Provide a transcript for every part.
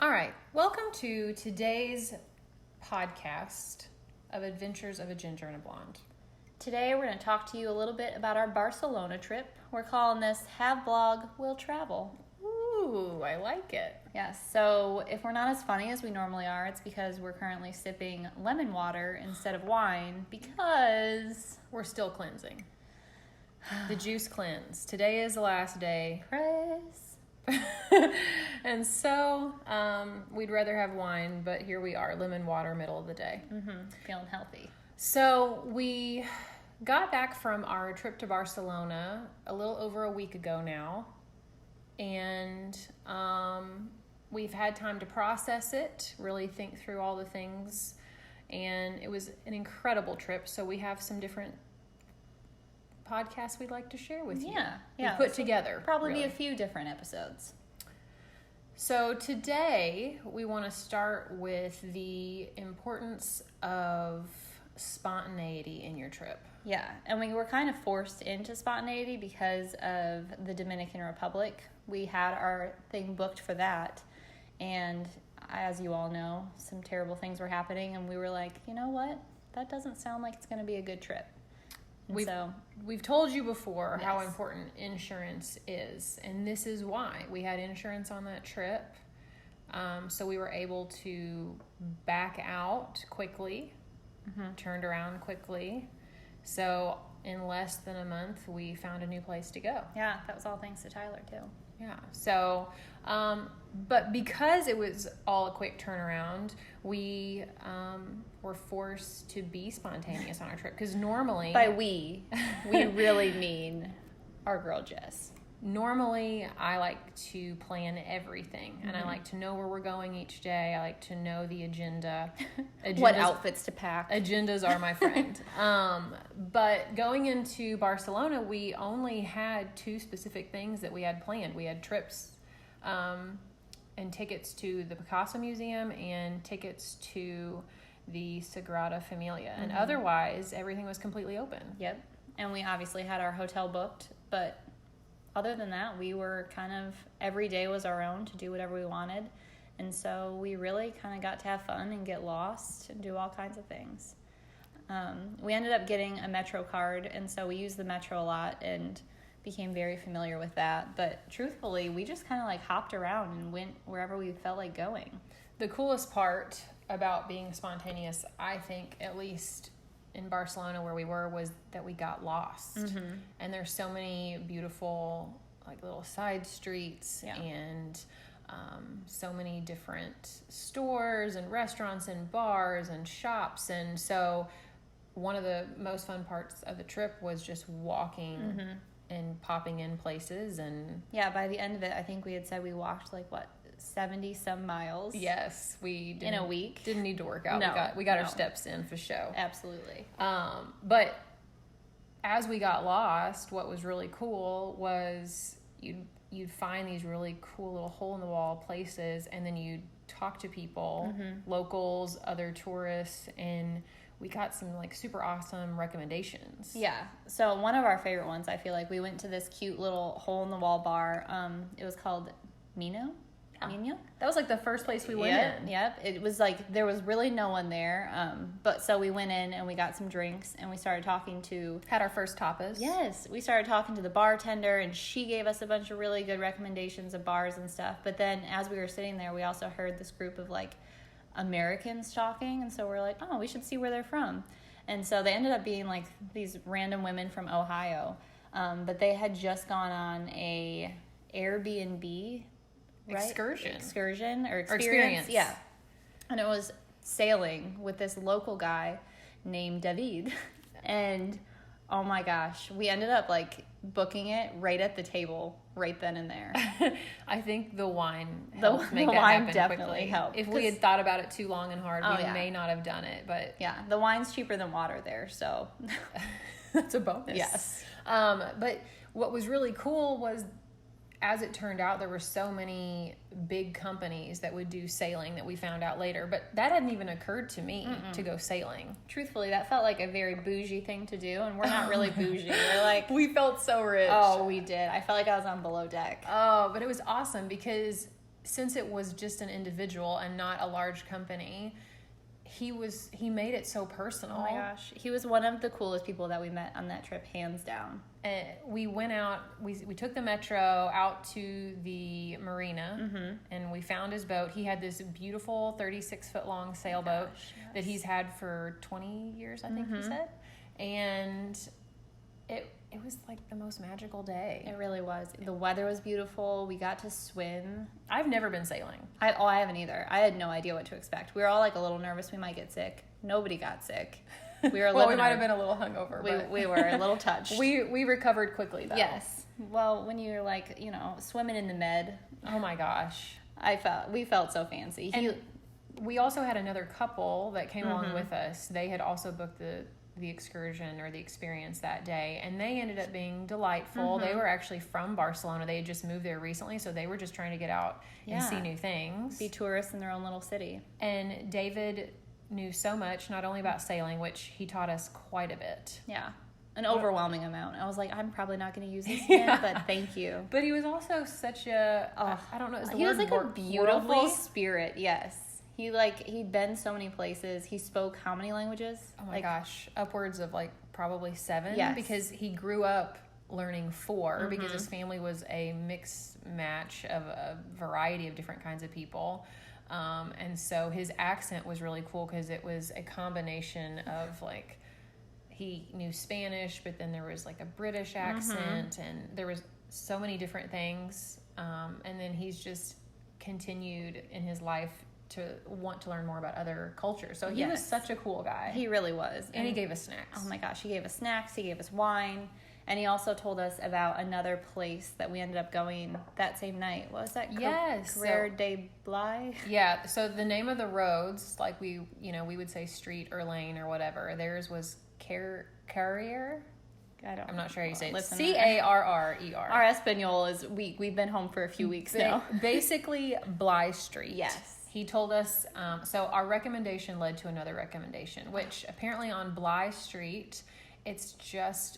All right, welcome to today's podcast of Adventures of a Ginger and a Blonde. Today we're going to talk to you a little bit about our Barcelona trip. We're calling this Have Blog, Will Travel. Ooh, I like it. Yes, so if we're not as funny as we normally are, it's because we're currently sipping lemon water instead of wine because We're still cleansing. The juice cleanse. Today is the last day. Chris. And so we'd rather have wine, but here we are, lemon water, middle of the day. Feeling healthy. So we got back from our trip to Barcelona a little over a week ago now, and we've had time to process it, really think through all the things, and it was an incredible trip. So we have some different podcasts we'd like to share with you. Yeah. We put together. Probably really. be a few different episodes. So today we want to start with the importance of spontaneity in your trip. Yeah, and we were kind of forced into spontaneity because of the Dominican Republic. We had our thing booked for that, and as you all know, some terrible things were happening, and we were like, you know what? That doesn't sound like it's going to be a good trip. We've told you before how Yes. important insurance is, and this is why. We had insurance on that trip, so we were able to back out quickly, turned around quickly. So in less than a month, we found a new place to go. Yeah, that was all thanks to Tyler, too. Yeah. So, but because it was all a quick turnaround, we were forced to be spontaneous on our trip. Because normally, By we really mean our girl Jess. normally I like to plan everything, and I like to know where we're going each day. I like to know the agenda. What outfits to pack. Agendas are my friend. But going into Barcelona, we only had two specific things that we had planned. We had trips and tickets to the Picasso Museum and tickets to the Sagrada Familia. And otherwise, everything was completely open. Yep. And we obviously had our hotel booked, but other than that, we were kind of, every day was our own to do whatever we wanted. And so we really kind of got to have fun and get lost and do all kinds of things. We ended up getting a Metro card, and so we used the Metro a lot and became very familiar with that. But truthfully, we just kind of like hopped around and went wherever we felt like going. The coolest part about being spontaneous, I think, at least in Barcelona where we were, was that we got lost. And there's so many beautiful like little side streets and so many different stores and restaurants and bars and shops. And so one of the most fun parts of the trip was just walking and popping in places. And yeah, by the end of it, I think we had said we walked like 70 some miles. Yes, we didn't, in a week. Didn't need to work out. No, we got our steps in for show. Absolutely. But as we got lost, what was really cool was you'd find these really cool little hole in the wall places, and then you'd talk to people, locals, other tourists, and we got some like super awesome recommendations. Yeah. So one of our favorite ones, I feel like, we went to this cute little hole in the wall bar. It was called Mino. That was like the first place we went in. Yep. It was like there was really no one there. But so we went in and we got some drinks and we started talking to... Had our first tapas. Yes. We started talking to the bartender and she gave us a bunch of really good recommendations of bars and stuff. But then as we were sitting there, we also heard this group of like Americans talking. And so we're like, oh, we should see where they're from. And so they ended up being like these random women from Ohio. But they had just gone on a Airbnb... Right? Excursion or experience. Yeah. And it was sailing with this local guy named David. And oh my gosh, we ended up like booking it right at the table right then and there. I think the wine helped make that wine happen definitely quickly. helped. If we had thought about it too long and hard, we yeah. may not have done it. But yeah, the wine's cheaper than water there, so that's a bonus. Yes. But what was really cool was, as it turned out, there were so many big companies that would do sailing that we found out later. But that hadn't even occurred to me to go sailing. Truthfully, that felt like a very bougie thing to do, and we're not really bougie. We're like... We felt so rich. Oh, we did. I felt like I was on below deck. Oh, but it was awesome because since it was just an individual and not a large company, he made it so personal. Oh my gosh. He was one of the coolest people that we met on that trip, hands down. And we went out, we took the metro out to the marina, and we found his boat. He had this beautiful 36-foot long sailboat that he's had for 20 years, I think he said. And it was like the most magical day. It really was. The weather was beautiful. We got to swim. I've never been sailing. I haven't either. I had no idea what to expect. We were all like a little nervous we might get sick. Nobody got sick. We were well, we might have been a little hungover. We were a little touched. We recovered quickly though. Yes. Well, when you're like, swimming in the med. Oh my gosh. We felt so fancy. And we also had another couple that came along with us. They had also booked the excursion or the experience that day, and they ended up being delightful. They were actually from Barcelona. They had just moved there recently, so they were just trying to get out and see new things. Be tourists in their own little city. And David knew so much, not only about sailing, which he taught us quite a bit. Yeah. An overwhelming amount. I was like, I'm probably not going to use this again, but thank you. But he was also such a, I don't know, is the he word was like a beautiful worldly? spirit, yes. He'd been so many places. He spoke how many languages? Oh my gosh, upwards of like probably 7. Yes. Because he grew up learning 4 because his family was a mixed match of a variety of different kinds of people. And so his accent was really cool because it was a combination of like, he knew Spanish, but then there was like a British accent, and there was so many different things. And then he's just continued in his life to want to learn more about other cultures. So he was such a cool guy. He really was. And he gave us snacks. Oh my gosh, he gave us snacks, he gave us wine, and he also told us about another place that we ended up going that same night. What was that? Yes. Carrera de Bly? Yeah, so the name of the roads, like we would say street or lane or whatever. Theirs was Carrier. I'm not sure how you say it. Carrer. Our Espanol is weak. We've been home for a few weeks now. Basically, Bly Street. Yes. He told us, so our recommendation led to another recommendation, which apparently on Bly Street, it's just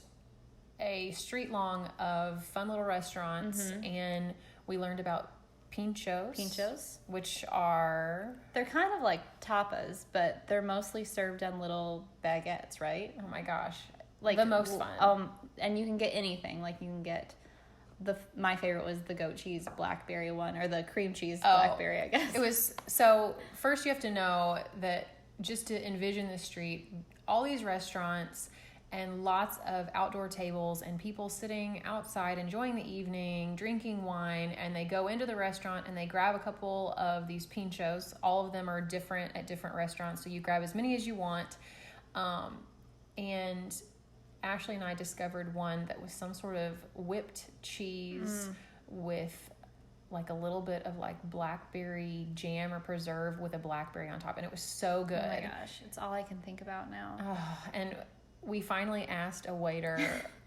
a street long of fun little restaurants, and we learned about pinchos, which are... They're kind of like tapas, but they're mostly served on little baguettes, right? Oh my gosh. Like the most fun. And you can get anything. Like you can get... my favorite was the goat cheese blackberry one, or the cream cheese blackberry, I guess. It was, so first you have to know that just to envision the street, all these restaurants and lots of outdoor tables and people sitting outside enjoying the evening, drinking wine, and they go into the restaurant and they grab a couple of these pinchos. All of them are different at different restaurants, so you grab as many as you want. And Ashley and I discovered one that was some sort of whipped cheese with like a little bit of like blackberry jam or preserve with a blackberry on top, and it was so good. Oh my gosh, it's all I can think about now. And we finally asked a waiter,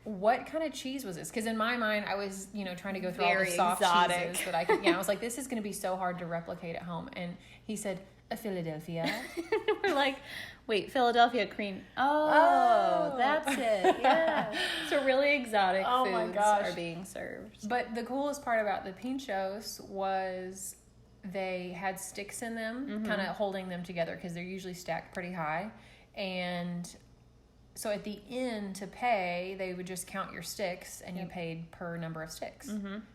what kind of cheese was this? Because in my mind, I was, trying to go through all the soft cheeses that I could. Yeah, I was like, this is going to be so hard to replicate at home. And he said, a Philadelphia. We're like, wait, Philadelphia cream. Oh, that's it. Yeah. So really exotic foods are being served. But the coolest part about the pinchos was they had sticks in them, kind of holding them together because they're usually stacked pretty high. And so at the end to pay, they would just count your sticks, and you paid per number of sticks.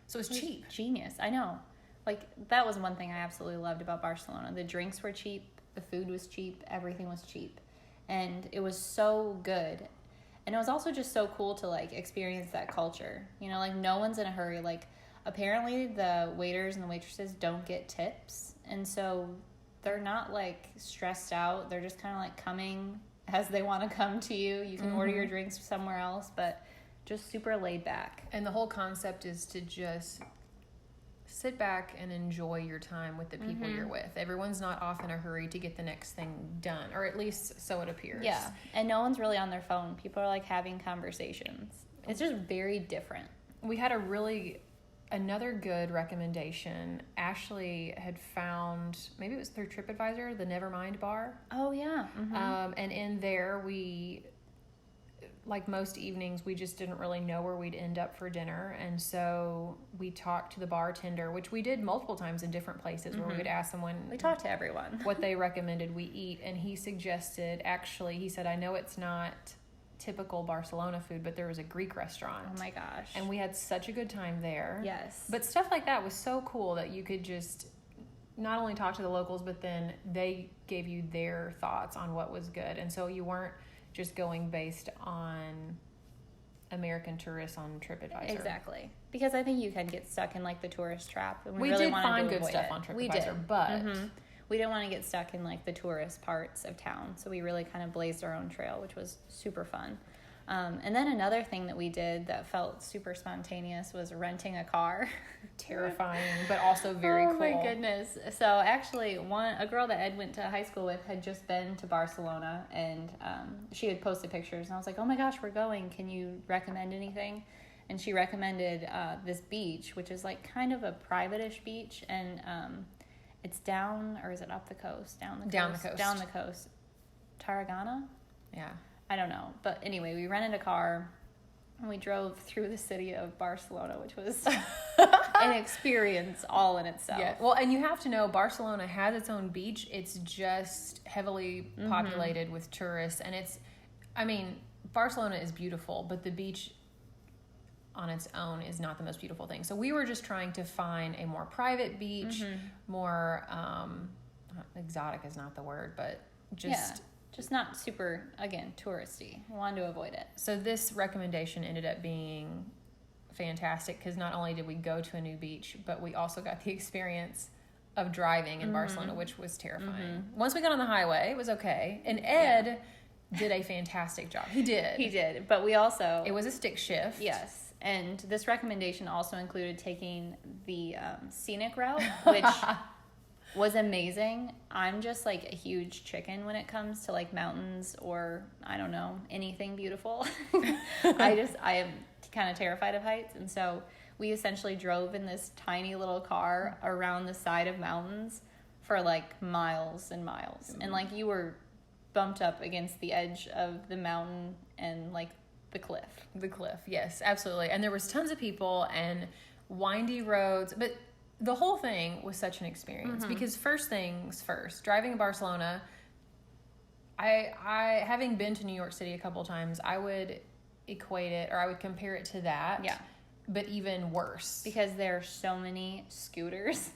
So it was cheap. Genius. I know. Like, that was one thing I absolutely loved about Barcelona. The drinks were cheap, the food was cheap, everything was cheap. And it was so good. And it was also just so cool to, like, experience that culture. Like, no one's in a hurry. Like, apparently the waiters and the waitresses don't get tips. And so they're not, like, stressed out. They're just kind of, like, coming as they want to come to you. You can order your drinks somewhere else, but just super laid back. And the whole concept is to just sit back and enjoy your time with the people you're with. Everyone's not off in a hurry to get the next thing done, or at least so it appears. Yeah, and no one's really on their phone. People are like having conversations. It's just very different. We had another good recommendation. Ashley had found, maybe it was through TripAdvisor, the Nevermind bar. Oh, yeah. And in there we like most evenings, we just didn't really know where we'd end up for dinner. And so we talked to the bartender, which we did multiple times in different places where we would ask someone. We talked to everyone. What they recommended we eat. And he suggested, actually, he said, I know it's not typical Barcelona food, but there was a Greek restaurant. Oh my gosh. And we had such a good time there. Yes. But stuff like that was so cool that you could just not only talk to the locals, but then they gave you their thoughts on what was good. And so you weren't just going based on American tourists on TripAdvisor. Exactly. Because I think you can get stuck in like the tourist trap. And we really did wanted find to good avoid stuff it. on TripAdvisor, We did. but we didn't want to get stuck in like the tourist parts of town. So we really kind of blazed our own trail, which was super fun. And then another thing that we did that felt super spontaneous was renting a car. Terrifying, but also very cool. Oh my goodness. So actually a girl that Ed went to high school with had just been to Barcelona, and she had posted pictures, and I was like, oh my gosh, we're going. Can you recommend anything? And she recommended this beach, which is like kind of a private-ish beach, and it's down, or is it up the coast? Down the coast. Tarragona? Yeah. I don't know. But anyway, we rented a car and we drove through the city of Barcelona, which was an experience all in itself. Yeah. Well, and you have to know Barcelona has its own beach. It's just heavily populated with tourists. And Barcelona is beautiful, but the beach on its own is not the most beautiful thing. So we were just trying to find a more private beach, more exotic is not the word, but just not super, again, touristy. We wanted to avoid it. So this recommendation ended up being fantastic because not only did we go to a new beach, but we also got the experience of driving in Barcelona, which was terrifying. Once we got on the highway, it was okay. And Ed did a fantastic job. He did. But we also... It was a stick shift. Yes. And this recommendation also included taking the scenic route, which... was amazing. I'm just like a huge chicken when it comes to like mountains or I don't know, anything beautiful. I am kind of terrified of heights. And so we essentially drove in this tiny little car around the side of mountains for like miles and miles. And like you were bumped up against the edge of the mountain and like the cliff. The cliff, yes, absolutely. And there was tons of people and windy roads, but the whole thing was such an experience because first things first, driving in Barcelona, I having been to New York City a couple of times, I would equate it or I would compare it to that. Yeah. But even worse. Because there are so many scooters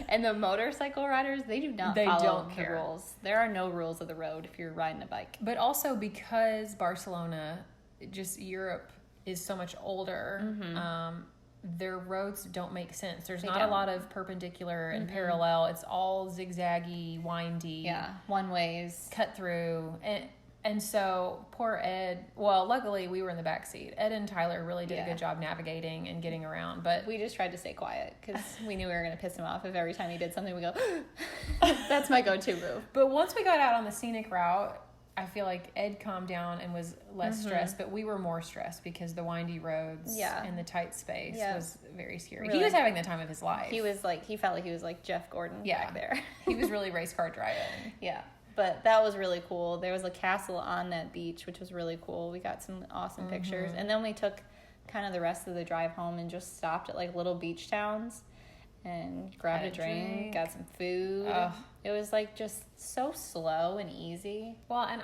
and the motorcycle riders, they follow the rules. There are no rules of the road if you're riding a bike. But also because Barcelona, just Europe is so much older, their roads don't make sense. There's not a lot of perpendicular and parallel. It's all zigzaggy, windy. Yeah, one ways. Cut through. And so poor Ed, well, luckily we were in the back seat. Ed and Tyler really did a good job navigating and getting around. But we just tried to stay quiet because we knew we were going to piss him off if every time he did something we go, that's my go-to move. But once we got out on the scenic route, I feel like Ed calmed down and was less stressed, but we were more stressed because the windy roads and the tight space was very scary. Really? He was having the time of his life. He felt like he was like Jeff Gordon back there. He was really race car driving. Yeah. But that was really cool. There was a castle on that beach, which was really cool. We got some awesome pictures. And then we took kind of the rest of the drive home and just stopped at like little beach towns and grabbed a drink, got some food. It was like just so slow and easy. Well, and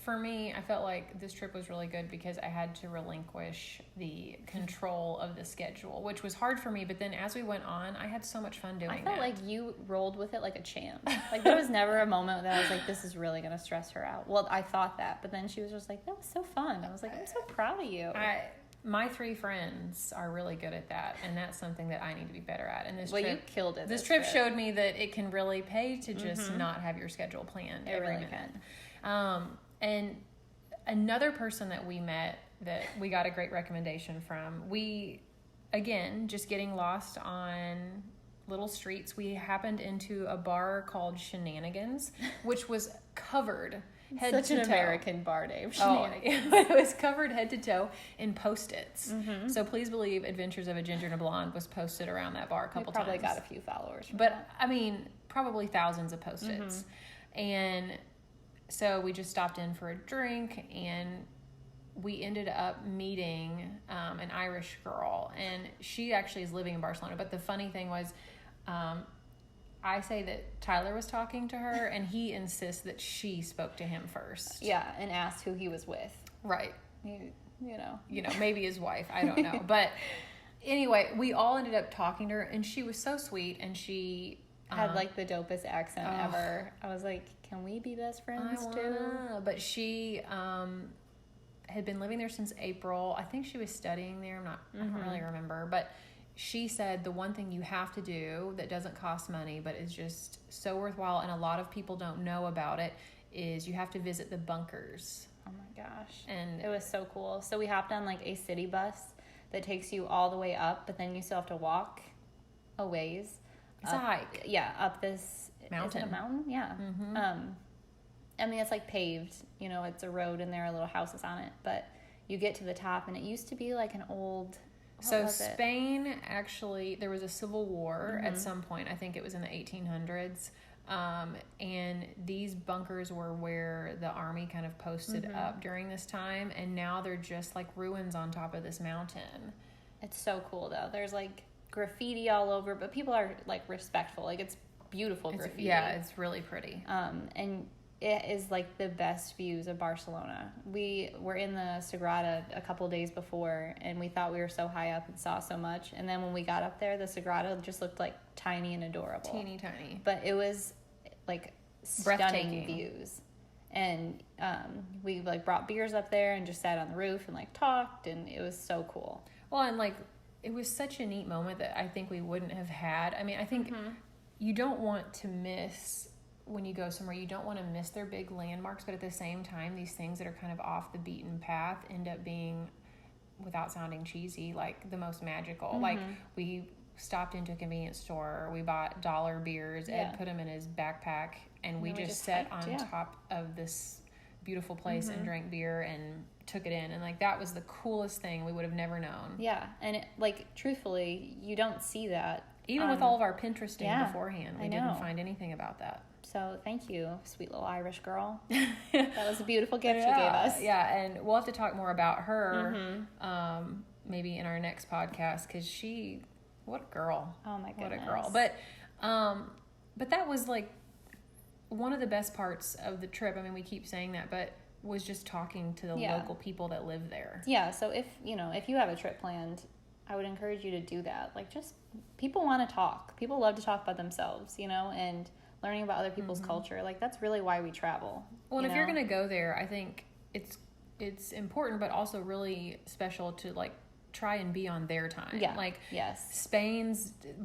for me, I felt like this trip was really good because I had to relinquish the control of the schedule, which was hard for me. But then as we went on, I had so much fun doing it. I felt like you rolled with it like a champ. Like there was never a moment that I was like, this is really going to stress her out. Well, I thought that, but then she was just like, that was so fun. I was like, I'm so proud of you. My 3 friends are really good at that, and that's something that I need to be better at. And you killed it. This trip showed me that it can really pay to just not have your schedule planned. It really can. And another person that we met that we got a great recommendation from, we, again, just getting lost on little streets, we happened into a bar called Shenanigans, which was covered head Such to an toe. American bar name, Shenanigans. It was covered head to toe in Post-its. So please believe Adventures of a Ginger and a Blonde was posted around that bar a couple times. Probably got a few followers. But, I mean, probably thousands of Post-its. And so we just stopped in for a drink, and we ended up meeting an Irish girl, and she actually is living in Barcelona. But the funny thing was, I say that Tyler was talking to her, and he insists that she spoke to him first. Yeah, and asked who he was with. Right. You know, maybe his wife. I don't know. But anyway, we all ended up talking to her, and she was so sweet, and she had like the dopest accent ever. I was like, can we be best friends too? But she had been living there since April. I think she was studying there. I don't really remember. But she said the one thing you have to do that doesn't cost money, but is just so worthwhile, and a lot of people don't know about it, is you have to visit the bunkers. Oh my gosh. And it was so cool. So we hopped on like a city bus that takes you all the way up, but then you still have to walk a ways. It's a hike. Yeah, up this mountain. Is it a mountain? Yeah. I mean, it's like paved. It's a road and there are little houses on it. But you get to the top, and it used to be like an old... So Spain, actually, there was a civil war at some point. I think it was in the 1800s. And these bunkers were where the army kind of posted up during this time. And now they're just like ruins on top of this mountain. It's so cool, though. There's like graffiti all over, but people are like respectful. Like, it's beautiful graffiti. Yeah, it's really pretty. And it is like the best views of Barcelona. We were in the Sagrada a couple days before, and we thought we were so high up and saw so much. And then when we got up there, the Sagrada just looked like tiny and adorable. Teeny tiny. But it was like stunning views. And we like brought beers up there and just sat on the roof and like talked, and it was so cool. Well, and like it was such a neat moment that I think we wouldn't have had. I mean, I think you don't want to miss, when you go somewhere, you don't want to miss their big landmarks, but at the same time, these things that are kind of off the beaten path end up being, without sounding cheesy, like the most magical. Like, we stopped into a convenience store, we bought dollar beers, Ed put them in his backpack, and we just sat on top of this beautiful place and drank beer and took it in, and like that was the coolest thing we would have never known. Yeah, and it, like, truthfully, you don't see that. Even with all of our Pinteresting beforehand, we didn't find anything about that. So thank you, sweet little Irish girl. That was a beautiful gift you gave us. Yeah, and we'll have to talk more about her maybe in our next podcast, because what a girl. Oh my goodness. What a girl. But that was like one of the best parts of the trip. I mean, we keep saying that, but was just talking to the local people that live there. Yeah, so if you have a trip planned, I would encourage you to do that. Like, just, people want to talk. People love to talk about themselves, and learning about other people's culture. Like, that's really why we travel. Well, and if you're going to go there, I think it's important, but also really special to, like, try and be on their time. Yeah. Like,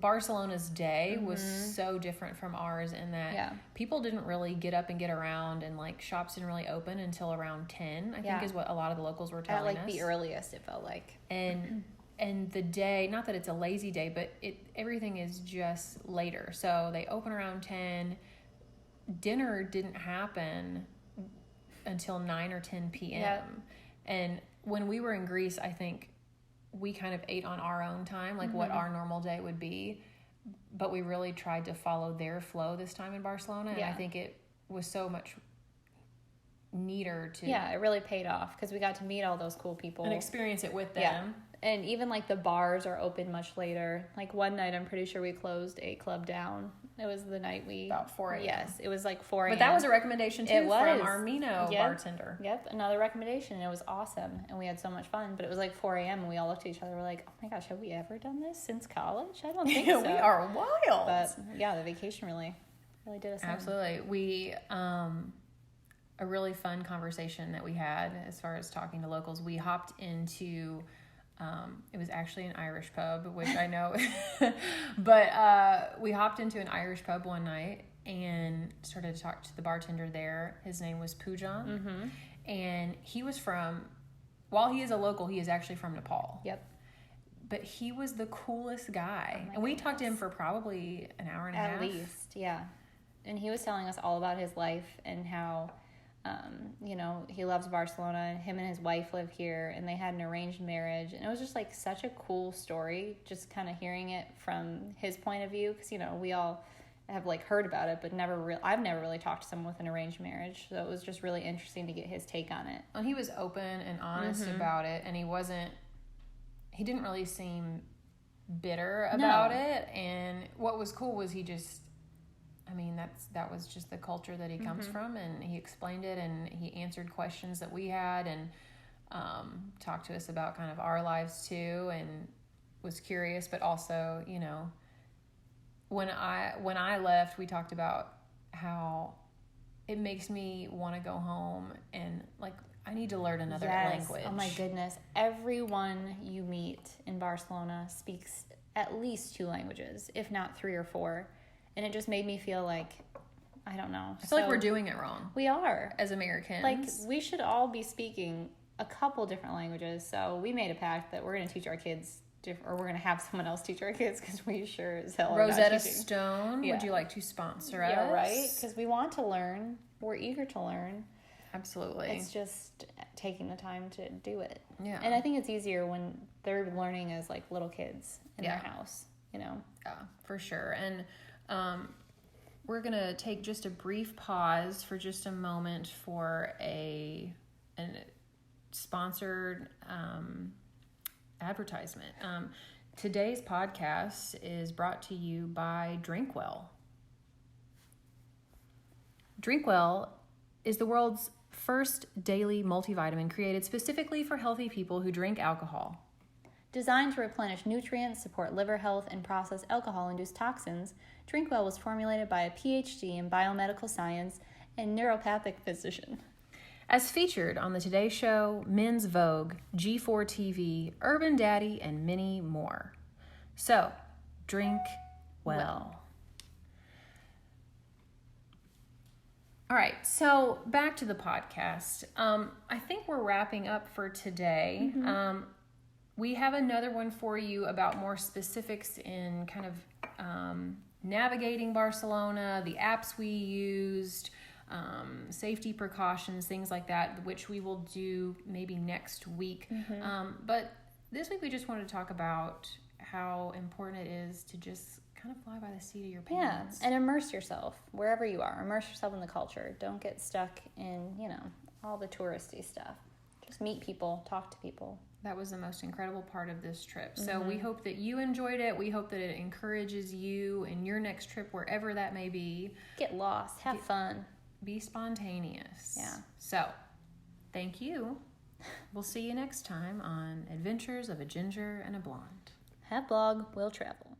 Barcelona's day was so different from ours in that people didn't really get up and get around, and like shops didn't really open until around 10, I think is what a lot of the locals were telling us. At like the earliest, it felt like. And the day, not that it's a lazy day, but everything is just later. So they open around 10. Dinner didn't happen until 9 or 10 p.m. Yep. And when we were in Greece, I think we kind of ate on our own time, like what our normal day would be. But we really tried to follow their flow this time in Barcelona. And I think it was so much neater to... Yeah, it really paid off because we got to meet all those cool people. And experience it with them. Yeah. And even, like, the bars are open much later. Like, one night, I'm pretty sure we closed a club down. It was the night we... About 4 a.m. Yes, it was, like, 4 a.m. But that was a recommendation, too, from our Mino bartender. Yep, another recommendation. It was awesome, and we had so much fun. But it was, like, 4 a.m., and we all looked at each other. We're like, oh, my gosh, have we ever done this since college? I don't think so. We are wild. But, yeah, the vacation really did us in. Absolutely. We... a really fun conversation that we had as far as talking to locals. We hopped into... it was actually an Irish pub, which I know, but we hopped into an Irish pub one night and started to talk to the bartender there. His name was Pujan, and he was while he is a local, he is actually from Nepal. Yep. But he was the coolest guy. And we talked to him for probably an hour and a half. At least, yeah. And he was telling us all about his life and how... he loves Barcelona. Him and his wife live here, and they had an arranged marriage. And it was just like such a cool story, just kind of hearing it from his point of view. Because, we all have like heard about it, but I've never really talked to someone with an arranged marriage. So it was just really interesting to get his take on it. And he was open and honest about it, and he didn't really seem bitter about it. And what was cool was that was just the culture that he comes from, and he explained it, and he answered questions that we had, and talked to us about kind of our lives too, and was curious, but also, you know, when I left, we talked about how it makes me want to go home, and like I need to learn another language. Oh my goodness. Everyone you meet in Barcelona speaks at least 2 languages, if not 3 or 4. And it just made me feel like, I don't know. I feel like we're doing it wrong. We are. As Americans. Like, we should all be speaking a couple different languages. So we made a pact that we're going to teach our kids, or we're going to have someone else teach our kids, because we sure as hell are Rosetta not teaching. Stone, would you like to sponsor us? Yeah, right? Because we want to learn. We're eager to learn. Absolutely. It's just taking the time to do it. Yeah. And I think it's easier when they're learning as like little kids in their house, you know? Yeah, for sure. And we're going to take just a brief pause for just a moment for a sponsored advertisement. Today's podcast is brought to you by Drinkwell. Drinkwell is the world's first daily multivitamin created specifically for healthy people who drink alcohol. Designed to replenish nutrients, support liver health, and process alcohol-induced toxins, Drinkwell was formulated by a PhD in biomedical science and neuropathic physician. As featured on the Today Show, Men's Vogue, G4 TV, Urban Daddy, and many more. So, drink well. All right, so back to the podcast. I think we're wrapping up for today. We have another one for you about more specifics in kind of navigating Barcelona, the apps we used, safety precautions, things like that, which we will do maybe next week. But this week we just wanted to talk about how important it is to just kind of fly by the seat of your pants. Yeah, and immerse yourself wherever you are. Immerse yourself in the culture. Don't get stuck in, you know, all the touristy stuff. Just meet people, talk to people. That was the most incredible part of this trip. So we hope that you enjoyed it. We hope that it encourages you in your next trip, wherever that may be. Get lost. Have fun. Be spontaneous. Yeah. So, thank you. We'll see you next time on Adventures of a Ginger and a Blonde. Have blog, will travel.